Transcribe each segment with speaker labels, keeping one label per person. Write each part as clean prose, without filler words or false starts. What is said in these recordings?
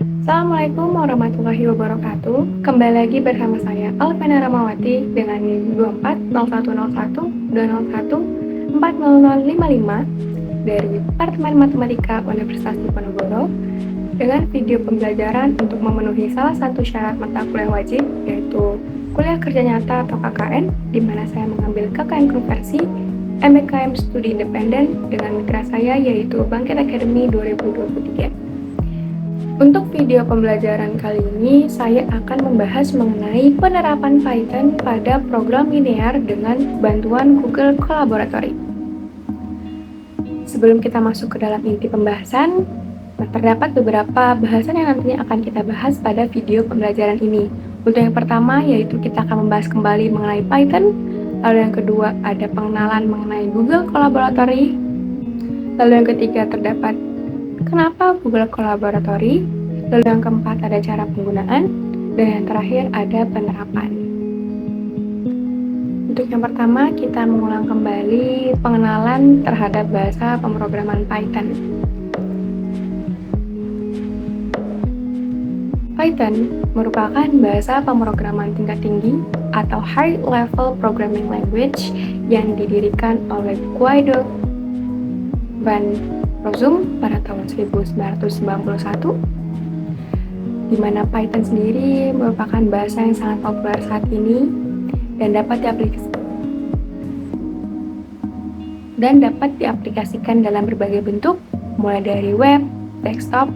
Speaker 1: Assalamualaikum warahmatullahi wabarakatuh. Kembali lagi bersama saya Alvena Ramawati dengan NIM 24010120140055 dari Departemen Matematika Universitas Diponegoro dengan video pembelajaran untuk memenuhi salah satu syarat mata kuliah wajib, yaitu kuliah kerja nyata atau KKN, di mana saya mengambil KKN konversi MBKM Studi Independen dengan mitra saya yaitu Bangkit Academy 2023. Untuk video pembelajaran kali ini, saya akan membahas mengenai penerapan Python pada program linear dengan bantuan Google Colaboratory. Sebelum kita masuk ke dalam inti pembahasan, terdapat beberapa bahasan yang nantinya akan kita bahas pada video pembelajaran ini. Untuk yang pertama, yaitu kita akan membahas kembali mengenai Python. Lalu yang kedua, ada pengenalan mengenai Google Colaboratory. Lalu yang ketiga, terdapat kenapa Google Colaboratory? Lalu yang keempat ada cara penggunaan, dan yang terakhir ada penerapan. Untuk yang pertama, kita mengulang kembali pengenalan terhadap bahasa pemrograman Python. Python merupakan bahasa pemrograman tingkat tinggi atau High Level Programming Language yang didirikan oleh Guido van Rossum pada tahun 1991, di mana Python sendiri merupakan bahasa yang sangat populer saat ini dan dapat diaplikasikan dalam berbagai bentuk, mulai dari web, desktop,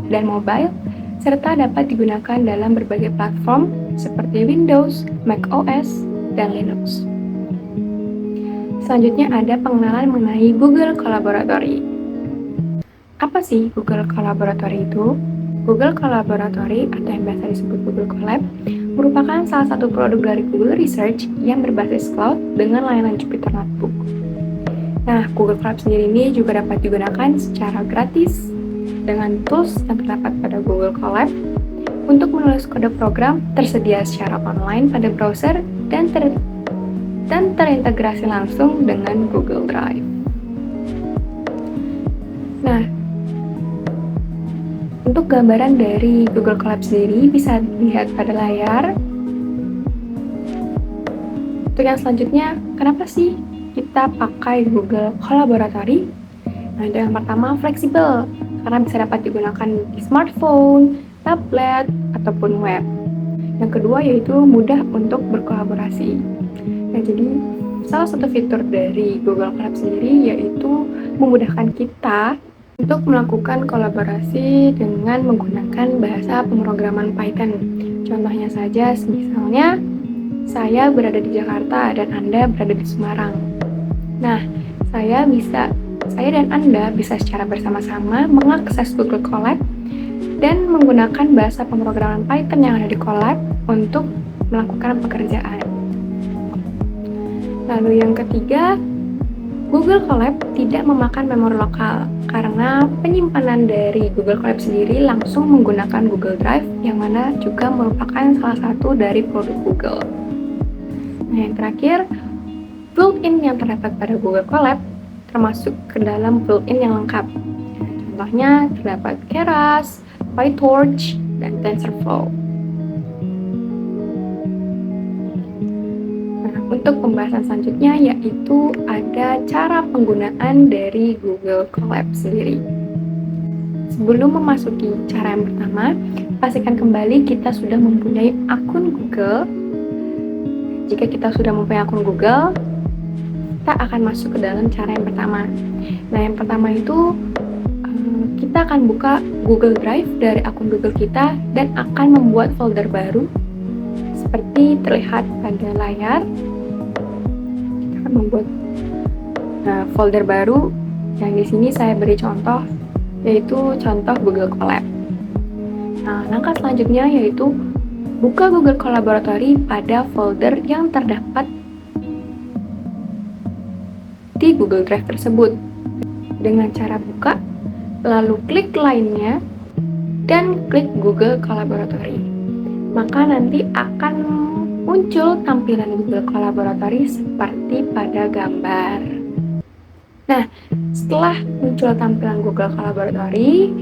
Speaker 1: dan mobile, serta dapat digunakan dalam berbagai platform seperti Windows, Mac OS, dan Linux. Selanjutnya ada pengenalan mengenai Google Colaboratory. Apa sih Google Colaboratory itu? Google Colaboratory atau yang biasa disebut Google Colab merupakan salah satu produk dari Google Research yang berbasis cloud dengan layanan Jupyter Notebook. Nah, Google Colab sendiri ini juga dapat digunakan secara gratis dengan tools yang terdapat pada Google Colab. Untuk menulis kode program tersedia secara online pada browser dan terintegrasi langsung dengan Google Drive. Nah, untuk gambaran dari Google Colab sendiri bisa dilihat pada layar. Untuk yang selanjutnya, kenapa sih kita pakai Google Colaboratory? Nah, itu yang pertama, fleksibel, karena bisa dapat digunakan di smartphone, tablet, ataupun web. Yang kedua yaitu mudah untuk berkolaborasi. Nah, jadi salah satu fitur dari Google Colab sendiri yaitu memudahkan kita untuk melakukan kolaborasi dengan menggunakan bahasa pemrograman Python. Contohnya saja, misalnya saya berada di Jakarta dan Anda berada di Semarang. Nah, saya dan Anda bisa secara bersama-sama mengakses Google Colab dan menggunakan bahasa pemrograman Python yang ada di Colab untuk melakukan pekerjaan. Lalu yang ketiga, Google Colab tidak memakan memori lokal karena penyimpanan dari Google Colab sendiri langsung menggunakan Google Drive yang mana juga merupakan salah satu dari produk Google. Nah, yang terakhir, built-in yang terdapat pada Google Colab termasuk ke dalam built-in yang lengkap. Contohnya terdapat Keras, PyTorch, dan TensorFlow. Nah, untuk pembahasan selanjutnya yaitu ada cara penggunaan dari Google Colab sendiri. Sebelum memasuki cara yang pertama, pastikan kembali kita sudah mempunyai akun Google. Jika kita sudah mempunyai akun Google, kita akan masuk ke dalam cara yang pertama. Nah, yang pertama itu kita akan buka Google Drive dari akun Google kita dan akan membuat folder baru seperti terlihat pada layar. Kita akan membuat folder baru yang di sini saya beri contoh, yaitu contoh Google Colab. Nah, langkah selanjutnya yaitu buka Google Colaboratory pada folder yang terdapat di Google Drive tersebut. Dengan cara buka, lalu klik lainnya, dan klik Google Colaboratory. Maka nanti akan muncul tampilan Google Colaboratory seperti pada gambar. Nah, setelah muncul tampilan Google Colaboratory,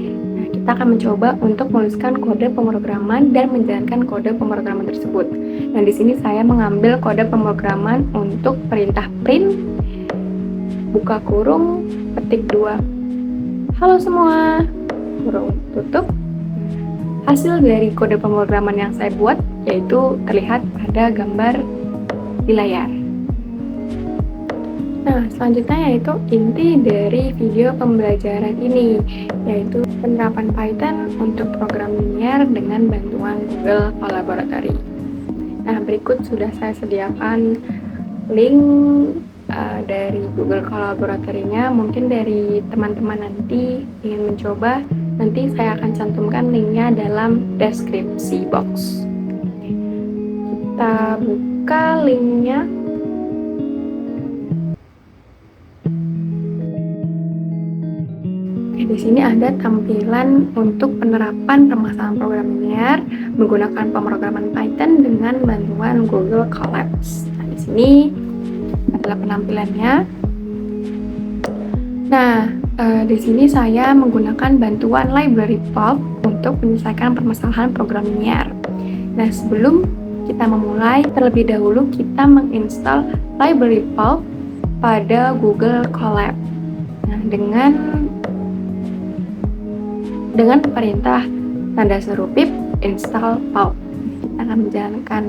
Speaker 1: kita akan mencoba untuk menuliskan kode pemrograman dan menjalankan kode pemrograman tersebut. Nah, di sini saya mengambil kode pemrograman untuk perintah print, buka kurung, petik 2. Halo semua, kurung tutup. Hasil dari kode pemrograman yang saya buat yaitu terlihat pada gambar di layar. Nah, selanjutnya yaitu inti dari video pembelajaran ini, yaitu penerapan Python untuk program linear dengan bantuan Google Colaboratory. Nah, berikut sudah saya sediakan link dari Google Colaboratory-nya. Mungkin dari teman-teman nanti ingin mencoba, nanti saya akan cantumkan linknya dalam deskripsi box. Kita buka linknya. Di sini ada tampilan untuk penerapan permasalahan program linear menggunakan pemrograman Python dengan bantuan Google Colabs. Nah, di sini adalah penampilannya. Nah, di sini saya menggunakan bantuan library pulp untuk menyelesaikan permasalahan program linear. Nah, sebelum kita memulai, terlebih dahulu kita menginstal library pulp pada Google Colab. Nah, dengan perintah tanda seru pip install pulp. Kita akan menjalankan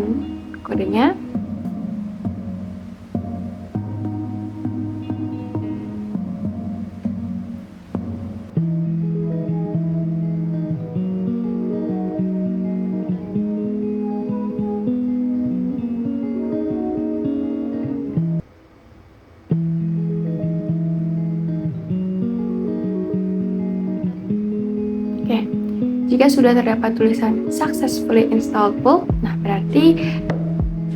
Speaker 1: kodenya. Oke, jika sudah terdapat tulisan successfully installed pulp, nah berarti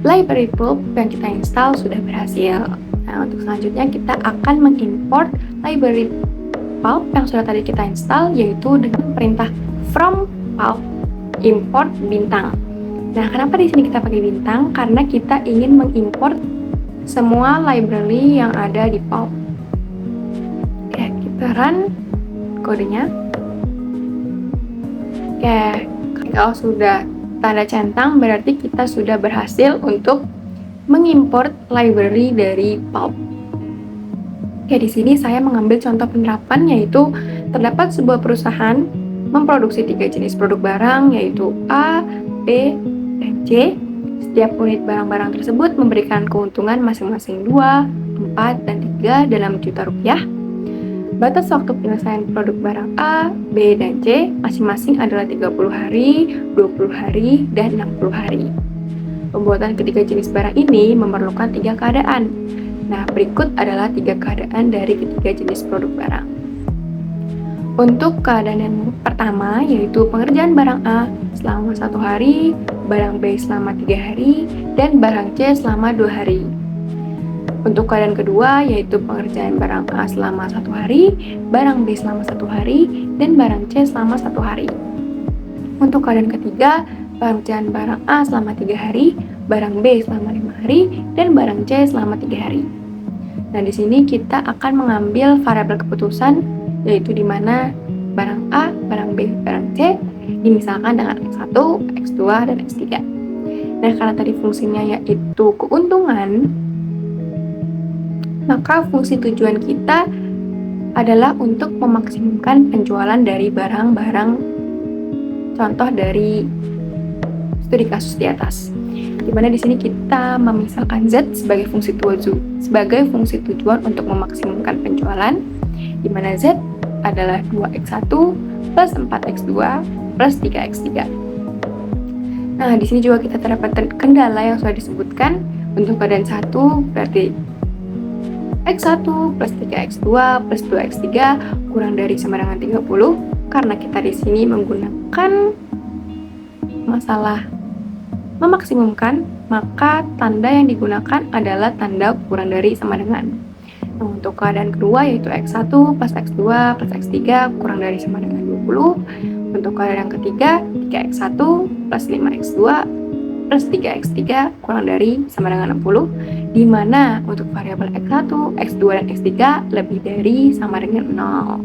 Speaker 1: library pulp yang kita install sudah berhasil. Nah, untuk selanjutnya kita akan mengimport library pulp yang sudah tadi kita install, yaitu dengan perintah from pulp import bintang. Nah, kenapa di sini kita pakai bintang? Karena kita ingin mengimport semua library yang ada di pulp. Oke, kita run kodenya. Oke, kalau sudah tanda centang berarti kita sudah berhasil untuk mengimport library dari pulp. Oke, di sini saya mengambil contoh penerapan, yaitu terdapat sebuah perusahaan memproduksi 3 jenis produk barang, yaitu A, B, dan C. Setiap unit barang-barang tersebut memberikan keuntungan masing-masing 2, 4, dan 3 dalam juta rupiah. Batas waktu penyelesaian produk barang A, B, dan C masing-masing adalah 30 hari, 20 hari, dan 60 hari. Pembuatan ketiga jenis barang ini memerlukan 3 keadaan. Nah, berikut adalah 3 keadaan dari ketiga jenis produk barang. Untuk keadaan yang pertama, yaitu pengerjaan barang A selama 1 hari, barang B selama 3 hari, dan barang C selama 2 hari. Untuk keadaan kedua, yaitu pengerjaan barang A selama 1 hari, barang B selama 1 hari, dan barang C selama 1 hari. Untuk keadaan ketiga, pengerjaan barang A selama 3 hari, barang B selama 5 hari, dan barang C selama 3 hari. Nah, di sini kita akan mengambil variabel keputusan, yaitu di mana barang A, barang B, barang C dimisalkan dengan X1, X2, dan X3. Nah, karena tadi fungsinya yaitu keuntungan, maka fungsi tujuan kita adalah untuk memaksimumkan penjualan dari barang-barang contoh dari studi kasus di atas. Dimana di sini kita memisalkan Z sebagai fungsi tujuan untuk memaksimumkan penjualan, dimana Z adalah 2X1 plus 4X2 plus 3X3. Nah, di sini juga kita terdapat kendala yang sudah disebutkan. Untuk keadaan 1 berarti X1 plus 3X2 plus 2X3 kurang dari sama dengan 30, karena kita di sini menggunakan masalah memaksimumkan, maka tanda yang digunakan adalah tanda kurang dari sama dengan. Nah, untuk keadaan kedua yaitu X1 plus X2 plus X3 kurang dari sama dengan 20. Untuk keadaan yang ketiga 3X1 plus 5X2 plus 3X3 kurang dari sama dengan 60, di mana untuk variabel X1, X2, dan X3 lebih dari sama dengan 0.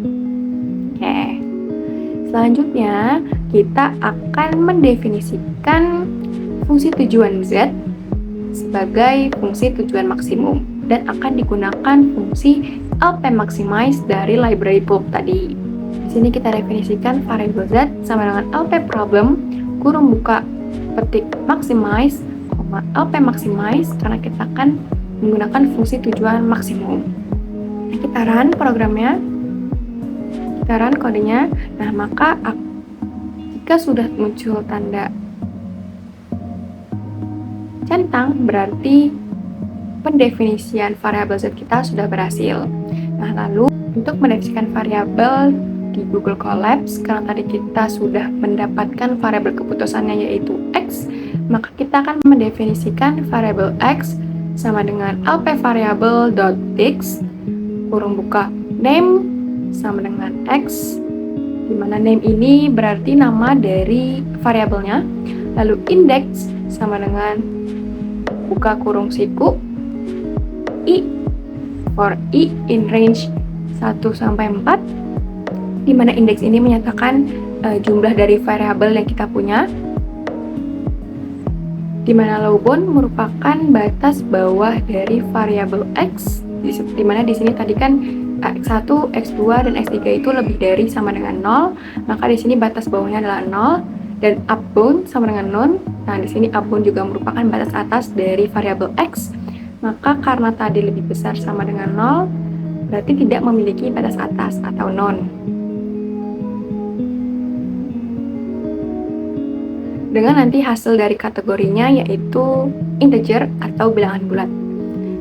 Speaker 1: Oke. Selanjutnya, kita akan mendefinisikan fungsi tujuan Z sebagai fungsi tujuan maksimum dan akan digunakan fungsi LP maximize dari library pulp tadi. Di sini kita definisikan variabel Z sama dengan LP problem kurung buka petik maximize, LP maximize karena kita akan menggunakan fungsi tujuan maksimum. Nah, kita run programnya, kita run kodenya. Nah, maka jika sudah muncul tanda centang, berarti pendefinisian variabel Z kita sudah berhasil. Nah, lalu untuk mendefinisikan variabel di Google Colabs, karena tadi kita sudah mendapatkan variabel keputusannya yaitu X, maka kita akan mendefinisikan variabel X sama dengan lp variable.x kurung buka name sama dengan X, di mana name ini berarti nama dari variabelnya, lalu index sama dengan buka kurung siku I for I in range 1 sampai 4, di mana indeks ini menyatakan jumlah dari variabel yang kita punya, di mana low bound merupakan batas bawah dari variabel X, di mana di sini tadi kan X1, X2, dan X3 itu lebih dari sama dengan 0, maka di sini batas bawahnya adalah 0, dan up bound sama dengan none. Nah, di sini up bound juga merupakan batas atas dari variabel X, maka karena tadi lebih besar sama dengan 0, berarti tidak memiliki batas atas atau none. Dengan nanti hasil dari kategorinya yaitu integer atau bilangan bulat.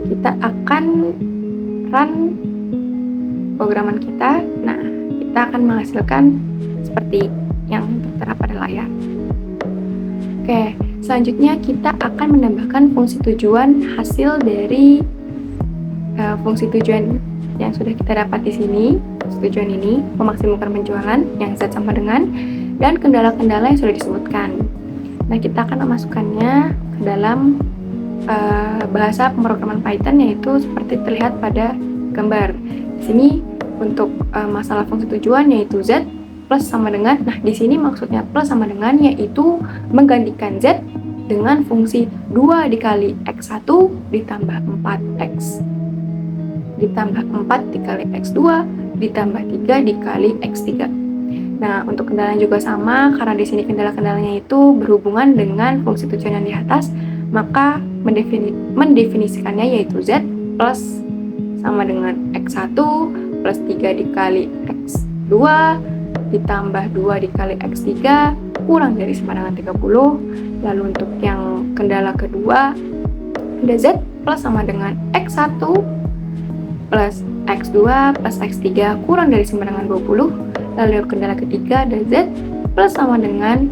Speaker 1: Kita akan run programan kita. Nah, kita akan menghasilkan seperti yang tertera pada layar. Oke, selanjutnya kita akan menambahkan fungsi tujuan hasil dari fungsi tujuan yang sudah kita dapat di sini. Fungsi tujuan ini memaksimumkan penjualan yang Z sama dengan, dan kendala-kendala yang sudah disebutkan. Nah, kita akan memasukkannya ke dalam bahasa pemrograman Python, yaitu seperti terlihat pada gambar. Di sini untuk masalah fungsi tujuan yaitu Z plus sama dengan, nah di sini maksudnya plus sama dengan yaitu menggantikan Z dengan fungsi 2 dikali X1 ditambah 4X ditambah 4 dikali X2 ditambah 3 dikali X3. Nah, untuk kendala juga sama, karena di sini kendala-kendalanya itu berhubungan dengan fungsi tujuan yang di atas, maka mendefinisikannya yaitu Z plus sama dengan X1 plus 3 dikali X2 ditambah 2 dikali X3 kurang dari sama dengan 30. Lalu untuk yang kendala kedua, ada Z plus sama dengan X1 plus X2 plus X3 kurang dari sama dengan 20. Lalu kendala ketiga ada Z plus sama dengan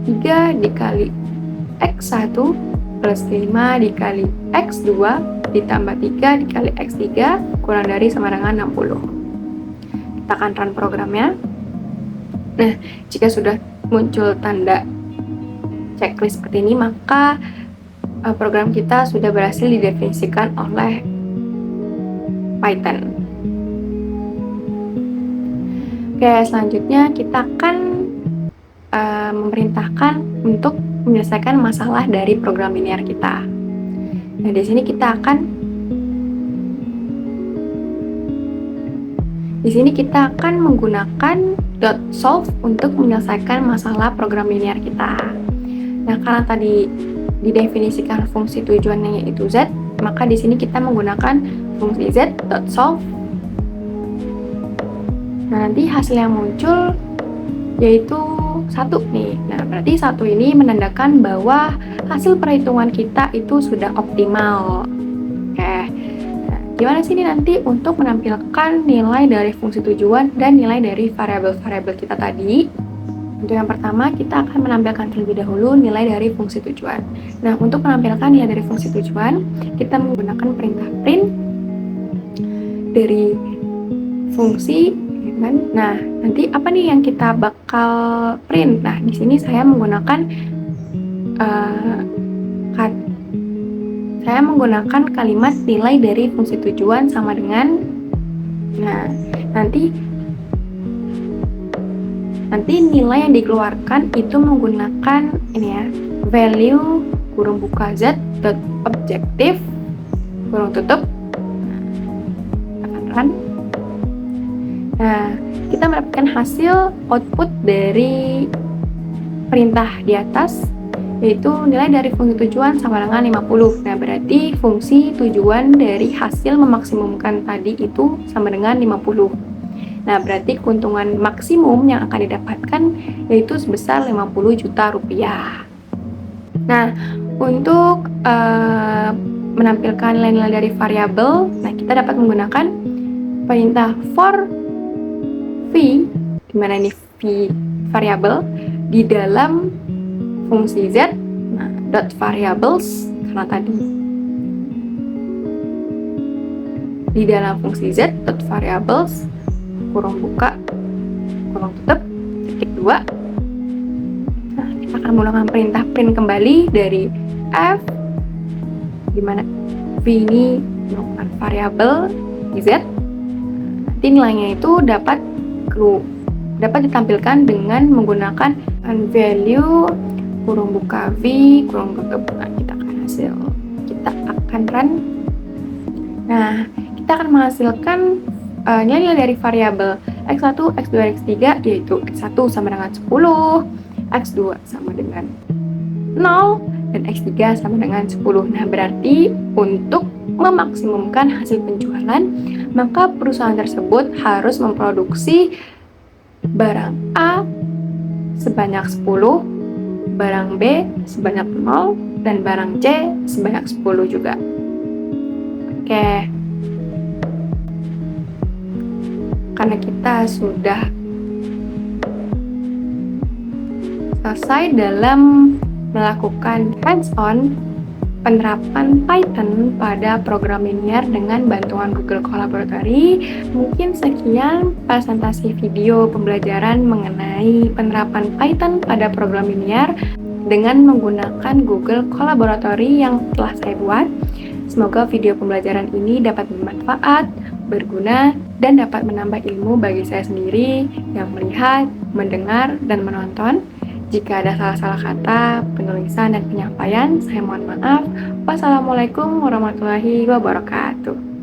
Speaker 1: 3 dikali X1 plus 5 dikali X2 ditambah 3 dikali X3 kurang dari sama dengan 60. Kita akan run programnya. Nah, jika sudah muncul tanda checklist seperti ini, maka program kita sudah berhasil didefinisikan oleh Python. Oke, selanjutnya kita akan memerintahkan untuk menyelesaikan masalah dari program linear kita. Nah, di sini kita akan menggunakan .solve untuk menyelesaikan masalah program linear kita. Nah, karena tadi didefinisikan fungsi tujuannya yaitu Z, maka di sini kita menggunakan fungsi Z.solve. Nah, nanti hasil yang muncul yaitu 1 nih. Nah, berarti 1 ini menandakan bahwa hasil perhitungan kita itu sudah optimal. Oke. Nah, gimana sih ini nanti untuk menampilkan nilai dari fungsi tujuan dan nilai dari variabel-variabel kita tadi? Untuk yang pertama, kita akan menampilkan terlebih dahulu nilai dari fungsi tujuan. Nah, untuk menampilkan nilai dari fungsi tujuan, kita menggunakan perintah print dari fungsi. Nah, nanti apa nih yang kita bakal print? Nah, di sini saya menggunakan kalimat nilai dari fungsi tujuan sama dengan. Nah, nanti Nanti nilai yang dikeluarkan itu menggunakan ini ya, value kurung buka z dot objective kurung tutup, akan run. Nah, kita mendapatkan hasil output dari perintah di atas, yaitu nilai dari fungsi tujuan sama dengan 50. Nah, berarti fungsi tujuan dari hasil memaksimumkan tadi itu sama dengan 50. Nah, berarti keuntungan maksimum yang akan didapatkan yaitu sebesar 50 juta rupiah. Nah, untuk menampilkan nilai-nilai dari variabel, nah kita dapat menggunakan perintah for v, di mana ini v variabel, di dalam fungsi z, nah, dot variables, karena tadi di dalam fungsi z dot variables kurung buka kurung tutup titik 2. Nah, kita akan menggunakan perintah print kembali dari f, di mana v ini merupakan variabel di z. Nanti nilainya itu dapat ditampilkan dengan menggunakan value kurung buka v kurung tutup. Nah, kita akan run. Nah, kita akan menghasilkan nilai dari variabel x1, x2, x3, yaitu x1 sama dengan 10, x2 sama dengan 0, dan x3 sama dengan 10. Nah, berarti untuk memaksimumkan hasil penjualan, maka perusahaan tersebut harus memproduksi barang A sebanyak 10, barang B sebanyak 0, dan barang C sebanyak 10 juga. Oke. Karena kita sudah selesai dalam melakukan hands-on penerapan Python pada program linear dengan bantuan Google Colaboratory. Mungkin sekian presentasi video pembelajaran mengenai penerapan Python pada program linear dengan menggunakan Google Colaboratory yang telah saya buat. Semoga video pembelajaran ini dapat bermanfaat, berguna, dan dapat menambah ilmu bagi saya sendiri yang melihat, mendengar, dan menonton. Jika ada salah-salah kata, penulisan, dan penyampaian, saya mohon maaf. Wassalamualaikum warahmatullahi wabarakatuh.